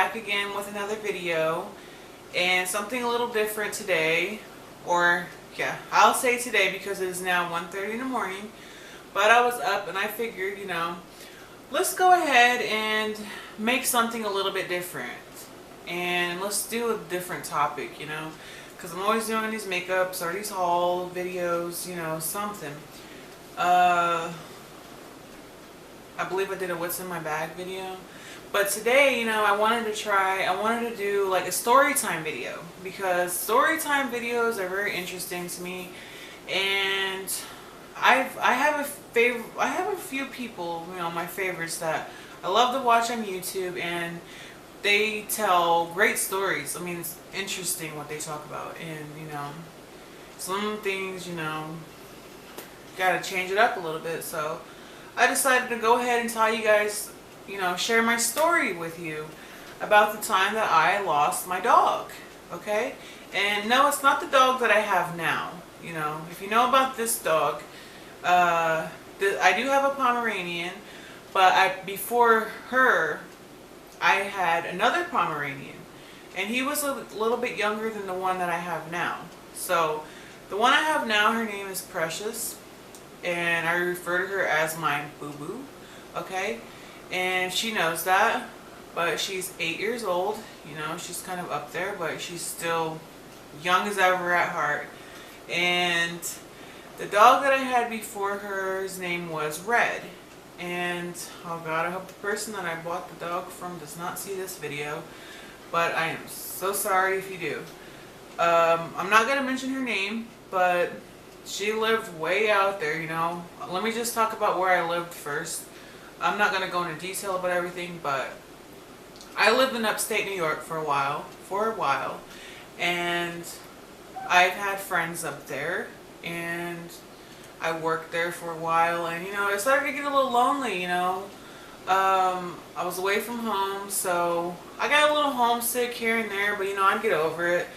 back again with another video and something a little different today. Or yeah, I'll say today because it is now 1:30 in the morning, but I was up and I figured, let's go ahead and make something a little bit different and let's do a different topic, because I'm always doing these makeups or these haul videos, something. I believe I did a what's in my bag video. But today, I wanted to do like a story time video because story time videos are very interesting to me, and I have a few people, my favorites that I love to watch on YouTube, and they tell great stories. I mean, it's interesting what they talk about, and some things, gotta change it up a little bit. So I decided to go ahead and tell you guys, share my story with you about the time that I lost my dog, okay? And no, it's not the dog that I have now. If you know about this dog, I do have a Pomeranian, but before her, I had another Pomeranian, and he was a little bit younger than the one that I have now. So the one I have now, her name is Precious, and I refer to her as my boo-boo, okay? And she knows that, but she's 8 years old. She's kind of up there, but she's still young as ever at heart. And the dog that I had before her, his name was Red. And oh God, I hope the person that I bought the dog from does not see this video, but I am so sorry if you do. I'm not going to mention her name, but she lived way out there, Let me just talk about where I lived first. I'm not going to go into detail about everything, but I lived in upstate New York for a while, and I've had friends up there, and I worked there for a while, and it started to get a little lonely, I was away from home, so I got a little homesick here and there, but I'd get over it.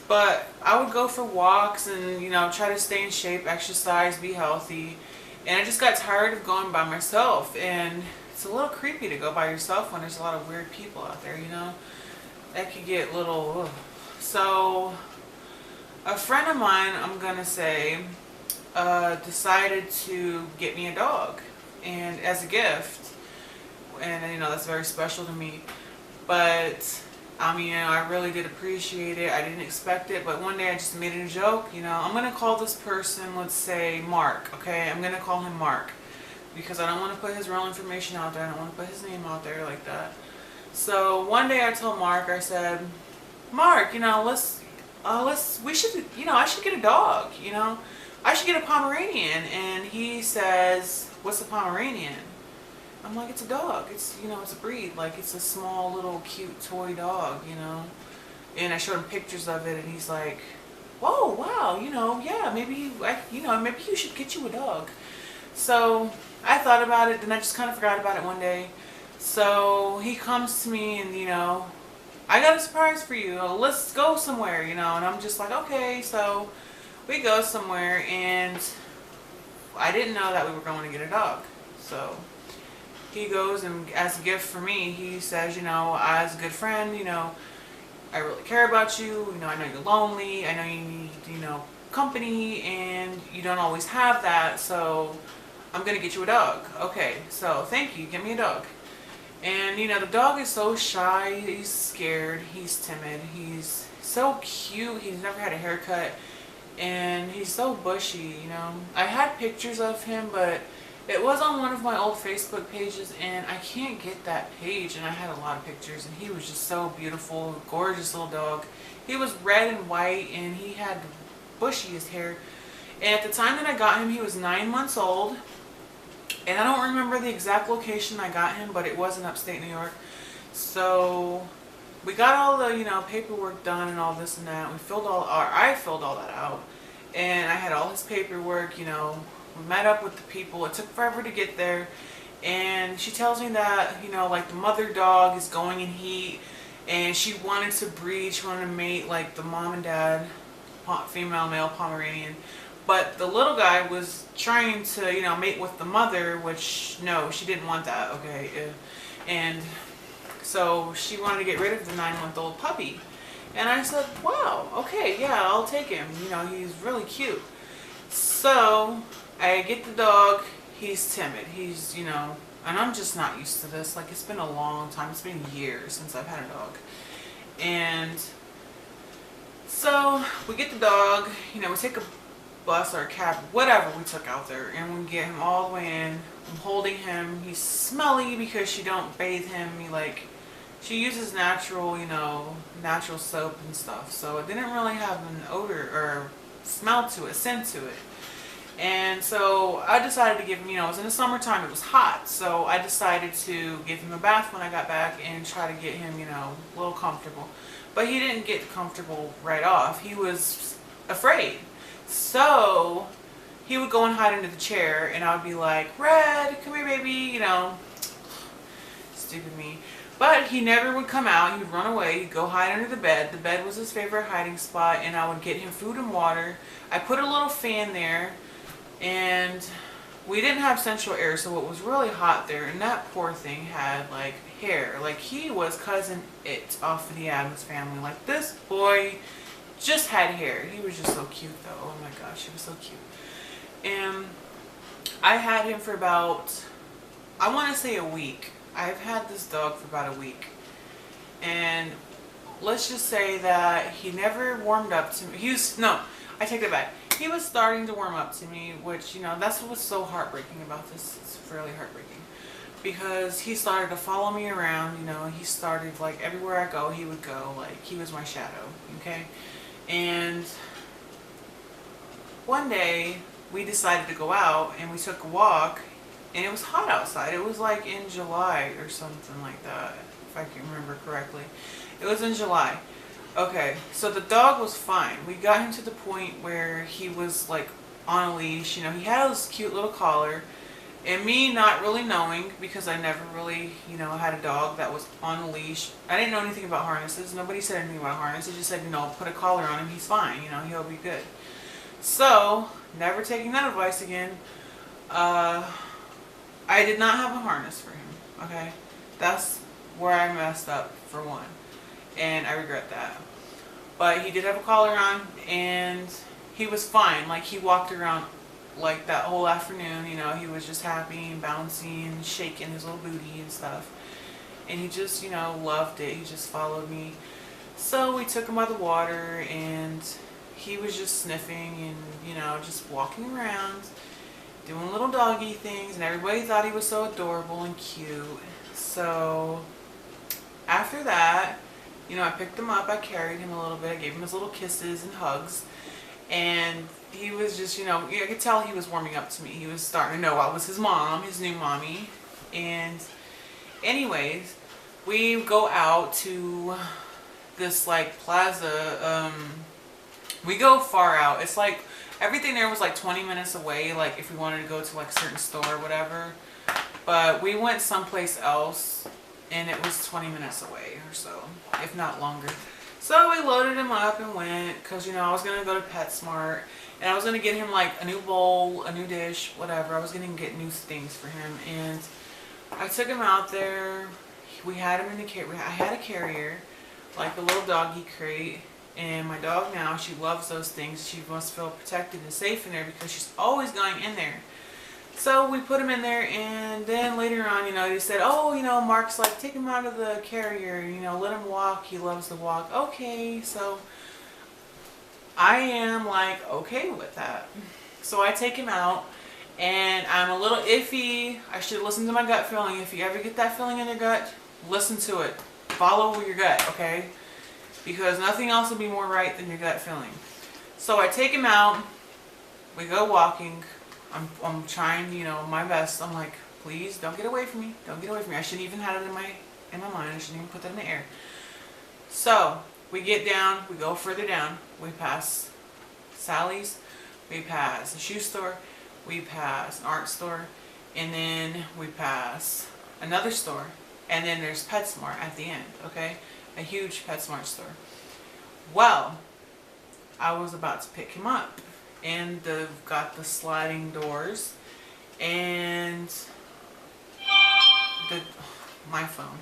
But I would go for walks and try to stay in shape, exercise, be healthy. And I just got tired of going by myself, and it's a little creepy to go by yourself when there's a lot of weird people out there, That could get a little ugh. So a friend of mine, I'm gonna say, decided to get me a dog, and as a gift, and that's very special to me. But I really did appreciate it. I didn't expect it, but one day I just made it a joke. I'm going to call this person, let's say Mark, okay? I'm going to call him Mark because I don't want to put his real information out there. I don't want to put his name out there like that. So one day I told Mark, I said, Mark, we should, I should get a dog, I should get a Pomeranian. And he says, what's a Pomeranian? I'm like, it's a dog. It's, it's a breed. Like, it's a small, little, cute toy dog, And I showed him pictures of it, and he's like, whoa, wow, yeah, maybe you should get you a dog. So I thought about it, then I just kind of forgot about it one day. So he comes to me, and, I got a surprise for you. Let's go somewhere, and I'm just like, okay. So we go somewhere, and I didn't know that we were going to get a dog. So he goes, and as a gift for me, he says, as a good friend, I really care about you. I know you're lonely. I know you need, company, and you don't always have that. So I'm going to get you a dog. Okay, so thank you. Get me a dog. And, the dog is so shy. He's scared. He's timid. He's so cute. He's never had a haircut. And he's so bushy, I had pictures of him, but it was on one of my old Facebook pages, and I can't get that page, and I had a lot of pictures, and he was just so beautiful, gorgeous little dog. He was red and white, and he had the bushiest hair. And at the time that I got him, he was 9 months old, and I don't remember the exact location I got him, but it was in upstate New York. So we got all the, paperwork done and all this and that. I filled all that out, and I had all his paperwork, We met up with the people. It took forever to get there. And she tells me that, like the mother dog is going in heat, and she wanted to breed, she wanted to mate like the mom and dad, female, male Pomeranian. But the little guy was trying to, mate with the mother, which, no, she didn't want that, okay? And So she wanted to get rid of the 9-month-old puppy. And I said, wow, okay, yeah, I'll take him. You know, he's really cute. So I get the dog. He's timid. He's, you know, and I'm just not used to this. Like, it's been a long time. It's been years since I've had a dog. And so we get the dog, you know, we take a bus or a cab, whatever we took out there, and we get him all the way in. I'm holding him. He's smelly because she don't bathe him. She uses natural, you know, natural soap and stuff. So it didn't really have an odor or smell to it, scent to it. And so I decided to give him, you know, it was in the summertime, it was hot. So I decided to give him a bath when I got back and try to get him, you know, a little comfortable. But he didn't get comfortable right off. He was afraid. So he would go and hide under the chair, and I would be like, Red, come here, baby, you know. Stupid me. But he never would come out. He would run away. He'd go hide under the bed. The bed was his favorite hiding spot, and I would get him food and water. I put a little fan there, and we didn't have central air, so it was really hot there, and that poor thing had like hair. Like, he was cousin It off of the Addams Family. Like, this boy just had hair. He was just so cute though. Oh my gosh, he was so cute. And I had him for about, I want to say, a week. I've had this dog for about a week, and let's just say that he never warmed up to me. I take that back. He was starting to warm up to me, which, you know, that's what was so heartbreaking about this. It's really heartbreaking because he started to follow me around. You know, he started, like, everywhere I go, he would go. Like, he was my shadow, okay? And one day we decided to go out, and we took a walk. And it was hot outside. It was like in July or something like that, if I can remember correctly. It was in July. Okay, so the dog was fine. We got him to the point where he was like on a leash. You know, he had this cute little collar. And me not really knowing, because I never really, you know, had a dog that was on a leash. I didn't know anything about harnesses. Nobody said anything about harnesses. They just said, you know, put a collar on him. He's fine. You know, he'll be good. So, never taking that advice again. I did not have a harness for him, okay? That's where I messed up, for one. And I regret that. But he did have a collar on, and he was fine. Like, he walked around like that whole afternoon, you know. He was just happy and bouncy and shaking his little booty and stuff. And he just, you know, loved it. He just followed me. So we took him by the water, and he was just sniffing and, you know, just walking around, doing little doggy things, and everybody thought he was so adorable and cute. So after that, you know, I picked him up, I carried him a little bit, I gave him his little kisses and hugs, and he was just, you know, I could tell he was warming up to me. He was starting to know I was his mom, his new mommy. And anyways, we go out to this like plaza. We go far out. It's like everything there was like 20 minutes away, like if we wanted to go to like a certain store or whatever. But we went someplace else, and it was 20 minutes away or so, if not longer. So we loaded him up and went, because, you know, I was going to go to PetSmart, and I was going to get him like a new bowl, a new dish, whatever. I was going to get new things for him, and I took him out there. We had him in the carrier. I had a carrier, like a little doggy crate. And my dog now, she loves those things. She must feel protected and safe in there because she's always going in there. So we put him in there, and then later on, you know, they said, oh, you know, Mark's like, take him out of the carrier, you know, let him walk. He loves to walk. Okay, so I am like, okay with that. So I take him out, and I'm a little iffy. I should listen to my gut feeling. If you ever get that feeling in your gut, listen to it. Follow your gut, okay? Because nothing else will be more right than your gut feeling. So I take him out. We go walking. I'm trying, you know, my best. I'm like, please don't get away from me. Don't get away from me. I shouldn't even have it in my mind. I shouldn't even put that in the air. So we get down. We go further down. We pass Sally's. We pass a shoe store. We pass an art store. And then we pass another store. And then there's PetSmart at the end, okay? A huge PetSmart store. Well, I was about to pick him up, and they've got the sliding doors, and my phone.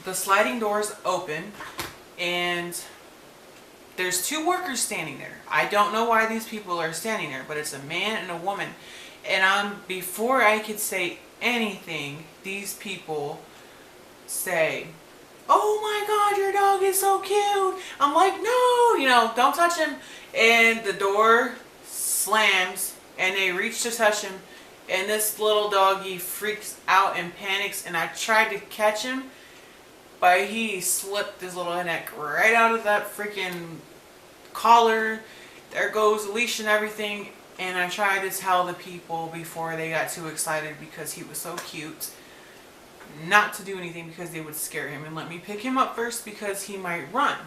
the sliding doors open and there's two workers standing there. I don't know why these people are standing there, but it's a man and a woman. And before I could say anything, these people say, "Oh my God, your dog is so cute." I'm like, "No, don't touch him." And the door slams and they reach to touch him. And this little doggy freaks out and panics. And I tried to catch him, but he slipped his little neck right out of that freaking collar. There goes the leash and everything. And I tried to tell the people before they got too excited because he was so cute not to do anything because they would scare him and let me pick him up first because he might run.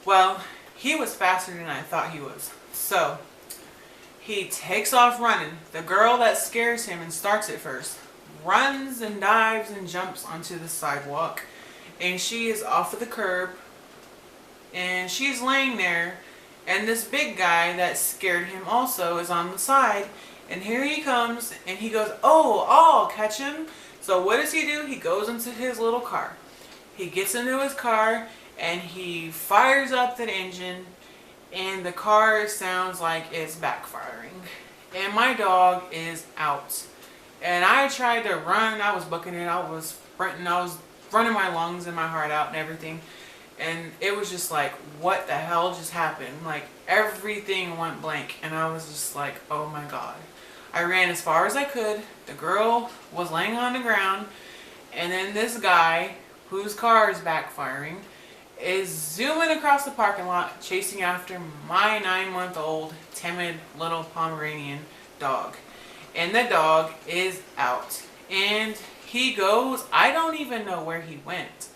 Well, he was faster than I thought he was. So he takes off running. The girl that scares him and starts it first runs and dives and jumps onto the sidewalk. And she is off of the curb. And she's laying there. And this big guy that scared him also is on the side. And here he comes. And he goes, "Oh, I'll catch him." So what does he do? He goes into his little car. He gets into his car. And he fires up the engine. And the car sounds like it's backfiring. And my dog is out. And I tried to run. I was booking it. I was sprinting. I was running my lungs and my heart out and everything. And it was just like, what the hell just happened? Like, everything went blank. And I was just like, oh my God. I ran as far as I could. The girl was laying on the ground. And then this guy, whose car is backfiring, is zooming across the parking lot, chasing after my 9-month-old, timid little Pomeranian dog. And the dog is out. And he goes, I don't even know where he went,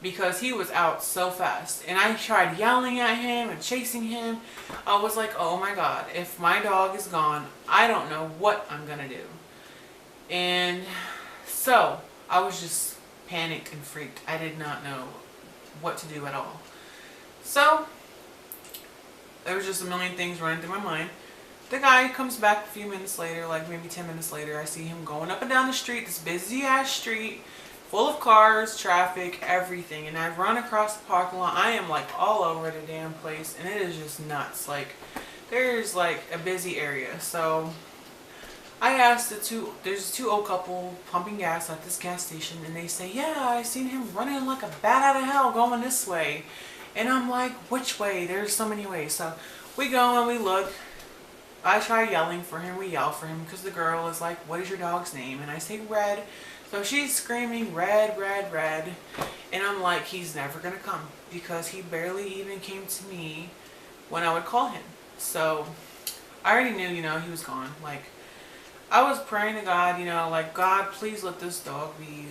because he was out so fast. And I tried yelling at him and chasing him. I was like, oh my God, if my dog is gone, I don't know what I'm gonna do. And so I was just panicked and freaked. I did not know what to do at all. So there was just a million things running through my mind. The guy comes back a few minutes later, like maybe 10 minutes later. I see him going up and down the street, this busy ass street, full of cars, traffic, everything. And I've run across the parking lot. I am like all over the damn place, and it is just nuts. Like, there's like a busy area. So I asked there's two old couple pumping gas at this gas station, and they say, yeah, I seen him running like a bat out of hell going this way. And I'm like, which way? There's so many ways. So we go and we look. I try yelling for him. We yell for him because the girl is like, what is your dog's name? And I say Red. So she's screaming, Red, Red, Red. And I'm like, he's never going to come, because he barely even came to me when I would call him. So I already knew, he was gone. Like, I was praying to God, like, God, please let this dog be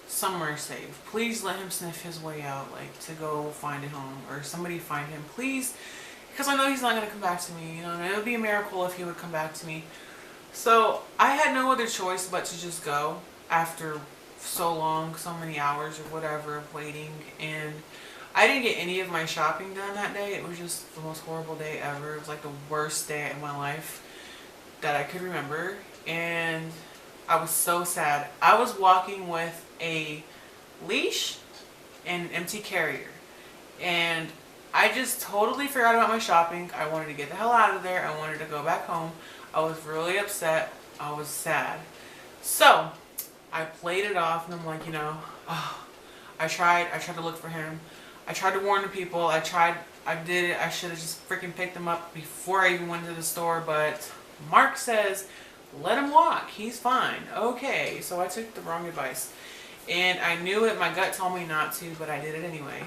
somewhere safe. Please let him sniff his way out, like, to go find a home, or somebody find him, please. Because I know he's not going to come back to me, and it would be a miracle if he would come back to me. So I had no other choice but to just go after so long, so many hours or whatever of waiting. And I didn't get any of my shopping done that day. It was just the most horrible day ever. It was like the worst day of my life that I could remember. And I was so sad. I was walking with a leash and an empty carrier. And I just totally forgot about my shopping. I wanted to get the hell out of there. I wanted to go back home. I was really upset. I was sad. So I played it off, and I'm like, I tried to look for him. I tried to warn the people. I did it. I should have just freaking picked him up before I even went to the store. But Mark says, let him walk. He's fine. Okay. So I took the wrong advice. And I knew it. My gut told me not to, but I did it anyway.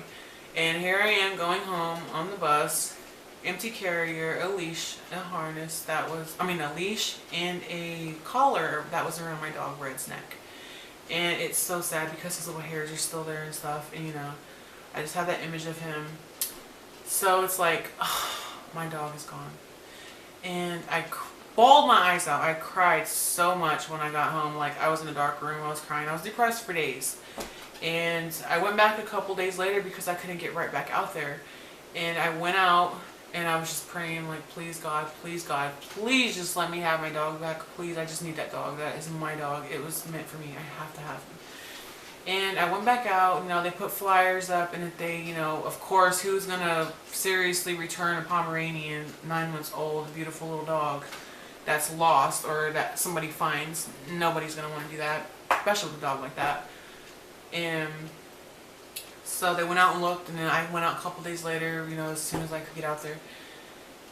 And here I am going home on the bus, empty carrier, a leash, a harness a leash and a collar that was around my dog Red's neck. And it's so sad because his little hairs are still there and stuff. And I just have that image of him. So it's like, my dog is gone. And I bawled my eyes out. I cried so much when I got home. Like, I was in a dark room. I was crying. I was depressed for days. And I went back a couple days later because I couldn't get right back out there. And I went out and I was just praying, like, please God, please just let me have my dog back. Please, I just need that dog. That is my dog. It was meant for me. I have to have him. And I went back out, you know, they put flyers up, and if they, you know, of course, who's gonna seriously return a Pomeranian, 9 months old, a beautiful little dog that's lost or that somebody finds? Nobody's gonna want to do that, especially with a dog like that. And so they went out and looked, and then I went out a couple days later, you know, as soon as I could get out there,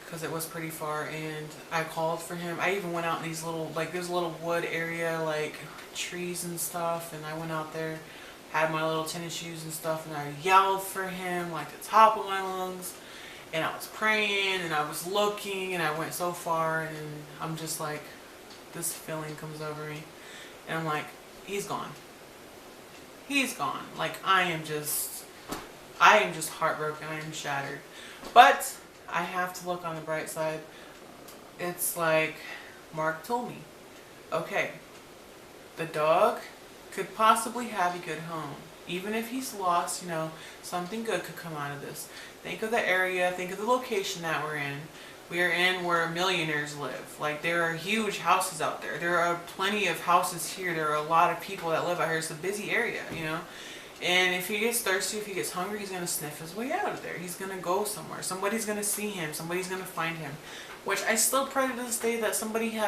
because it was pretty far, and I called for him. I even went out in these little, like, there's a little wood area, like trees and stuff, and I went out there, had my little tennis shoes and stuff, and I yelled for him like the top of my lungs, and I was praying, and I was looking, and I went so far, and I'm just like, this feeling comes over me, and I'm like, he's gone. He's gone. Like, I am just heartbroken. I am shattered. But I have to look on the bright side. It's like Mark told me, okay, the dog could possibly have a good home. Even if he's lost, you know, something good could come out of this. Think of the area, think of the location that we're in. We are in where millionaires live. Like, there are huge houses out there. There are plenty of houses here. There are a lot of people that live out here. It's a busy area, you know. And if he gets thirsty, if he gets hungry, he's going to sniff his way out of there. He's going to go somewhere. Somebody's going to see him. Somebody's going to find him. Which I still pray to this day that somebody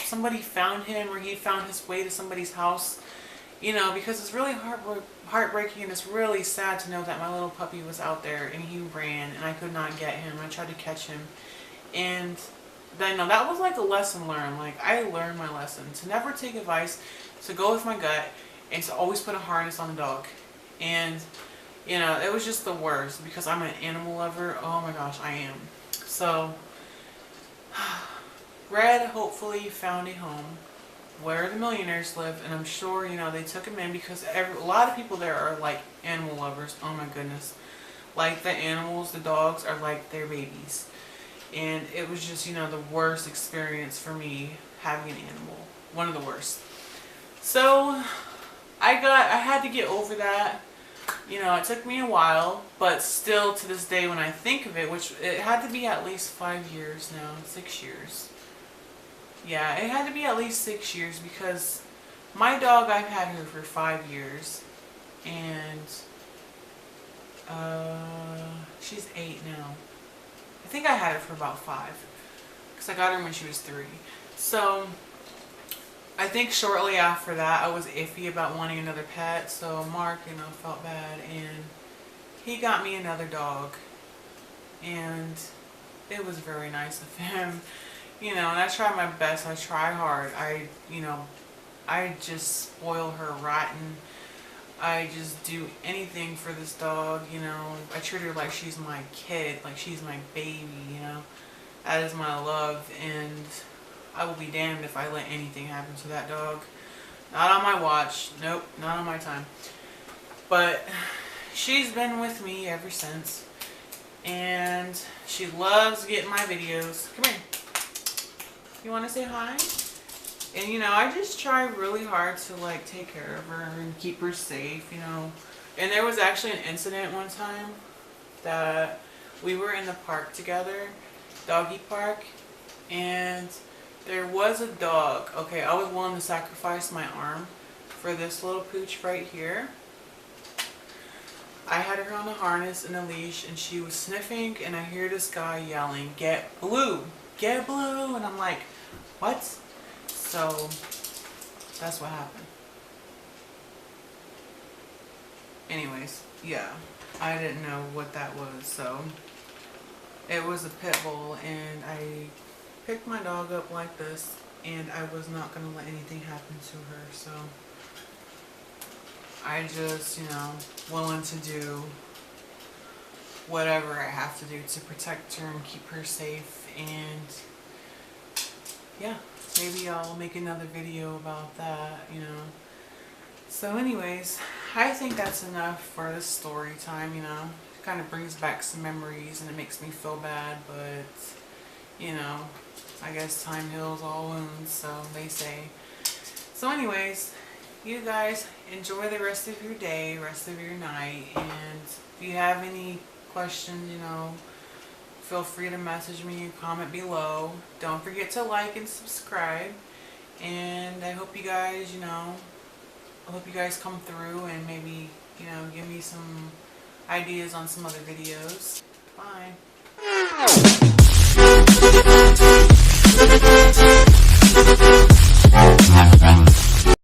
somebody found him, or he found his way to somebody's house. You know, because it's really heartbreaking, and it's really sad to know that my little puppy was out there and he ran and I could not get him. I tried to catch him. And then, no, that was like a lesson learned. Like, I learned my lesson to never take advice, to go with my gut, and to always put a harness on the dog. And, you know, it was just the worst because I'm an animal lover. Oh my gosh, I am. So, Red hopefully found a home where the millionaires live, and I'm sure, you know, they took him in because a lot of people there are like animal lovers. Oh my goodness. Like, the animals, the dogs are like their babies. And it was just, you know, the worst experience for me having an animal. One of the worst. So I had to get over that. You know, it took me a while, but still to this day when I think of it, which it had to be at least 5 years now, 6 years. Yeah, it had to be at least 6 years because my dog, I've had her for 5 years, and she's 8 now. I think I had her for about 5 because I got her when she was 3. So I think shortly after that I was iffy about wanting another pet, so Mark, you know, felt bad and he got me another dog, and it was very nice of him. You know, and I try my best. I try hard. I just spoil her rotten. I just do anything for this dog, you know. I treat her like she's my kid, like she's my baby, you know. That is my love, and I will be damned if I let anything happen to that dog. Not on my watch. Nope, not on my time. But she's been with me ever since, and she loves getting my videos. Come here. You want to say hi? And, you know, I just try really hard to, like, take care of her and keep her safe, you know. And there was actually an incident one time that we were in the park together, doggy park, and there was a dog. Okay, I was willing to sacrifice my arm for this little pooch right here. I had her on a harness and a leash, and she was sniffing, and I hear this guy yelling, "Get Blue! Get Blue!" And I'm like, what? So that's what happened. Anyways, yeah, I didn't know what that was. So it was a pit bull, and I picked my dog up like this, and I was not going to let anything happen to her. So I just, you know, willing to do whatever I have to do to protect her and keep her safe. And yeah, maybe I'll make another video about that, you know. So anyways, I think that's enough for this story time, you know. It kind of brings back some memories and it makes me feel bad, but, you know, I guess time heals all wounds, so they say. So anyways, you guys enjoy the rest of your day, rest of your night, and if you have any questions, you know, feel free to message me and comment below. Don't forget to like and subscribe, and I hope you guys, you know, I hope you guys come through and maybe, you know, give me some ideas on some other videos. Bye.